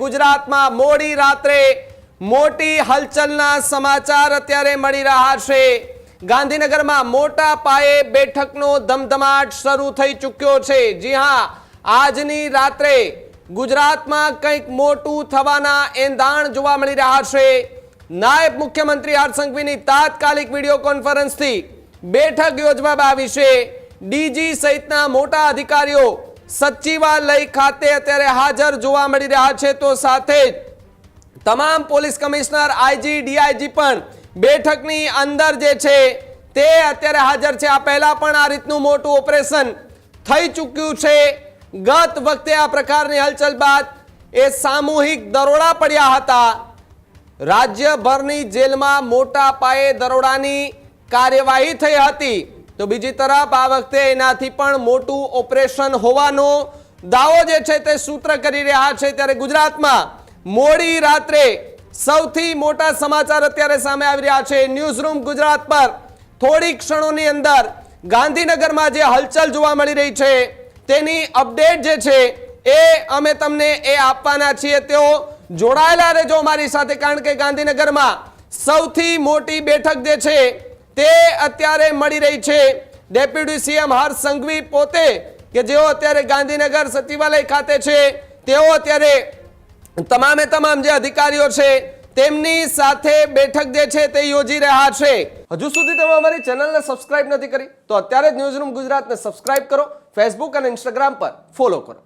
ગુજરાતમાં મોડી રાત્રે મોટી હલચલના સમાચાર અત્યારે મળી રહ્યા છે। ગાંધીનગરમાં મોટા પાયે બેઠકનો ધમધમાટ શરૂ થઈ ચૂક્યો છે। જી હા, આજની રાત્રે ગુજરાતમાં કંઈક મોટું થવાના એંધાણ જોવા મળી રહ્યા છે। નાયબ મુખ્યમંત્રી હર્ષ સંઘવીની તાત્કાલિક વિડીયો કોન્ફરન્સથી બેઠક યોજવામાં આવી છે। ડીજી સહિતના મોટા અધિકારીઓ સચિવાલય ખાતે અત્યારે હાજર જોવા મળી રહ્યા છે। તો સાથે જ તમામ પોલીસ કમિશનર, આઈજી, ડીઆઈજી પણ બેઠકની અંદર જે છે તે અત્યારે હાજર છે। આ પહેલા પણ આ રીતનું મોટું ઓપરેશન થઈ ચૂક્યું છે। ગત વખતે આ પ્રકારની હલચલ બાદ એ સામૂહિક દરોડા પડ્યા હતા। રાજ્યભરની જેલમાં મોટા પાયે દરોડાની કાર્યવાહી થઈ હતી। તો બીજી તરફ આ વખતે એનાથી પણ મોટું ઓપરેશન હોવાનો દાવો જે છે તે સૂત્ર કરી રહ્યા છે। ત્યારે ગુજરાતમાં મોડી રાત્રે સૌથી મોટા સમાચાર અત્યારે સામે આવી રહ્યા છે। ન્યૂઝ રૂમ ગુજરાત પર થોડી ક્ષણોની અંદર ગાંધીનગરમાં જે હલચલ જોવા મળી રહી છે તેની અપડેટ જે છે એ અમે તમને એ આપવાના છીએ। તેઓ જોડાયેલા રહેજો અમારી સાથે, કારણ કે ગાંધીનગરમાં સૌથી મોટી બેઠક જે છે તે અત્યારે મળી રહી છે। ડેપ્યુટી સીએમ હર્ષ સંઘવી પોતે કે જેઓ અત્યારે ગાંધીનગર સચિવાલય ખાતે છે, તેઓ અત્યારે તમામે તમામ જે અધિકારીઓ છે તેમની સાથે બેઠક જે છે તે યોજી રહ્યા છે। હજુ સુધી તમે અમારી ચેનલને સબસ્ક્રાઇબ નથી કરી તો અત્યારે જ ન્યૂઝ રૂમ ગુજરાતને સબસ્ક્રાઇબ કરો, ફેસબુક અને ઇન્સ્ટાગ્રામ પર ફોલો કરો।